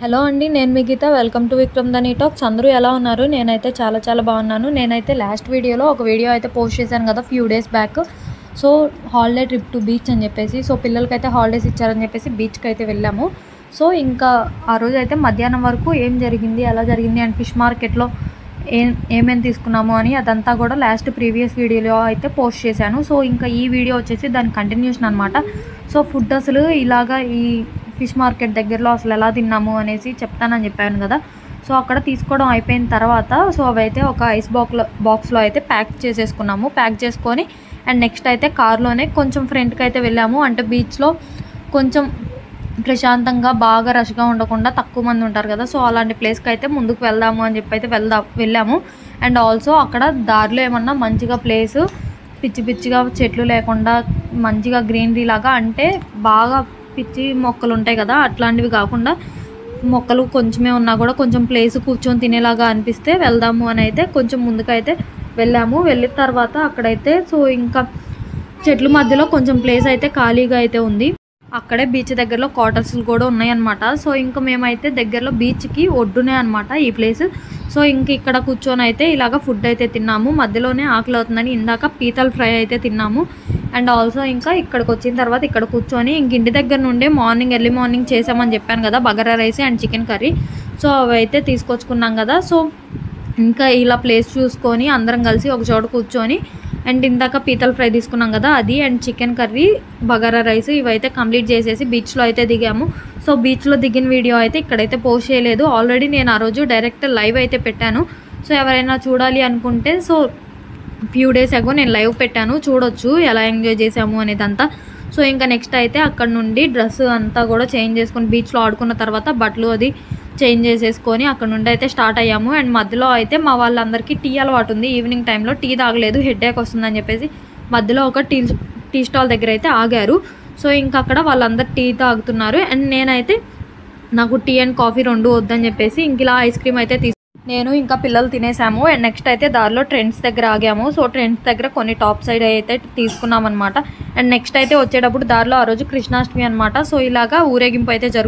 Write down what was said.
Hello అండి, నేను మీ గీత. Welcome to Vikram the నీ టాక్స్. అందరూ ఎలా ఉన్నారు? నేనైతే చాలా బాగున్నాను. నేనైతే లాస్ట్ వీడియోలో ఒక వీడియో అయితే పోస్ట్ చేశాను కదా, few days back. So holiday trip to beach అని చెప్పేసి, సో పిల్లలకైతే హాలిడేస్ ఇచ్చారని చెప్పేసి బీచ్కి అయితే వెళ్ళాము. సో ఇంకా ఆ రోజు అయితే మధ్యాహ్నం వరకు ఏం జరిగింది, ఎలా జరిగింది అండ్ ఫిష్ మార్కెట్లో ఏమేమి తీసుకున్నాము అని అదంతా కూడా ప్రీవియస్ వీడియోలో అయితే పోస్ట్ చేశాను. సో ఇంకా ఈ వీడియో వచ్చేసి దాని కంటిన్యూషన్ అనమాట. సో ఫుడ్ అసలు ఇలాగా ఈ ఫిష్ మార్కెట్ దగ్గరలో అసలు ఎలా తిన్నాము అనేసి చెప్తానని చెప్పాను కదా. సో అక్కడ తీసుకోవడం అయిపోయిన తర్వాత సో అవైతే ఒక ఐస్ బాక్స్లో అయితే ప్యాక్ చేసేసుకున్నాము. ప్యాక్ చేసుకొని అండ్ నెక్స్ట్ అయితే కార్లోనే కొంచెం ఫ్రంట్కి అయితే వెళ్ళాము. అంటే బీచ్లో కొంచెం ప్రశాంతంగా బాగా రష్గా ఉండకుండా తక్కువ మంది ఉంటారు కదా, సో అలాంటి ప్లేస్కి అయితే ముందుకు వెళ్దాము అని చెప్పి అయితే వెళ్ళాము. అండ్ ఆల్సో అక్కడ దారిలో ఏమన్నా మంచిగా ప్లేసు పిచ్చిగా చెట్లు లేకుండా మంచిగా గ్రీనరీ లాగా, అంటే బాగా పిచ్చి మొక్కలు ఉంటాయి కదా అట్లాంటివి కాకుండా మొక్కలు కొంచెమే ఉన్నా కూడా కొంచెం ప్లేస్ కూర్చొని తినేలాగా అనిపిస్తే వెళ్దాము అని అయితే కొంచెం ముందుకైతే వెళ్ళాము. వెళ్ళిన తర్వాత అక్కడైతే సో ఇంకా చెట్ల మధ్యలో కొంచెం ప్లేస్ అయితే ఖాళీగా అయితే ఉంది. అక్కడే బీచ్ దగ్గరలో క్వార్టర్స్లు కూడా ఉన్నాయన్నమాట. సో ఇంకా మేమైతే దగ్గరలో బీచ్కి ఒడ్డునే అనమాట ఈ ప్లేస్. సో ఇంక ఇక్కడ కూర్చొని అయితే ఇలాగ ఫుడ్ అయితే తిన్నాము. మధ్యలోనే ఆకలి అవుతుందని ఇందాక పీతల్ ఫ్రై అయితే తిన్నాము. అండ్ ఆల్సో ఇంకా ఇక్కడికి వచ్చిన తర్వాత ఇక్కడ కూర్చొని ఇంక ఇంటి దగ్గర నుండే ఎర్లీ మార్నింగ్ చేసామని చెప్పాను కదా, bagara rice and chicken curry. So అవి అయితే తీసుకొచ్చుకున్నాం కదా. సో ఇంకా ఇలా ప్లేస్ చూసుకొని అందరం కలిసి ఒక చోట కూర్చొని అండ్ ఇందాక పీతల్ ఫ్రై తీసుకున్నాం కదా అది and chicken curry, bagara rice ఇవైతే కంప్లీట్ చేసేసి బీచ్లో అయితే దిగాము. సో బీచ్లో దిగిన వీడియో అయితే ఇక్కడైతే పోస్ట్ చేయలేదు. ఆల్రెడీ నేను ఆ రోజు డైరెక్ట్ లైవ్ అయితే పెట్టాను. సో ఎవరైనా చూడాలి అనుకుంటే సో ఫ్యూ డేస్ అగో నేను లైవ్ పెట్టాను, చూడొచ్చు ఎలా ఎంజాయ్ చేసాము అనేదంతా. సో ఇంకా నెక్స్ట్ అయితే అక్కడ నుండి డ్రెస్ అంతా కూడా చేంజ్ చేసుకొని బీచ్లో ఆడుకున్న తర్వాత బట్టలు అది చేంజ్ చేసేసుకొని అక్కడ నుండి అయితే స్టార్ట్ అయ్యాము. అండ్ మధ్యలో అయితే మా వాళ్ళందరికీ టీ అలవాటు ఉంది. ఈవినింగ్ టైంలో టీ తాగలేదు, హెడేక్ వస్తుందని చెప్పేసి మధ్యలో ఒక టీ స్టాల్ దగ్గర అయితే ఆగారు. సో ఇంకా అక్కడ వాళ్ళందరూ టీ తాగుతున్నారు. అండ్ నేనైతే నాకు టీ అండ్ కాఫీ రెండు వద్దని చెప్పేసి ఇంక ఇలా ఐస్ క్రీమ్ అయితే నేను ఇంకా పిల్లలు తినేసాము. అండ్ నెక్స్ట్ అయితే దారిలో ట్రెండ్స్ దగ్గర ఆగాము. సో ట్రెండ్స్ దగ్గర కొన్ని టాప్ సైడ్ అయితే తీసుకున్నాం అనమాట. అండ్ నెక్స్ట్ అయితే వచ్చేటప్పుడు దారిలో ఆ రోజు కృష్ణాష్టమి అనమాట. సో ఇలాగా ఊరేగింపు అయితే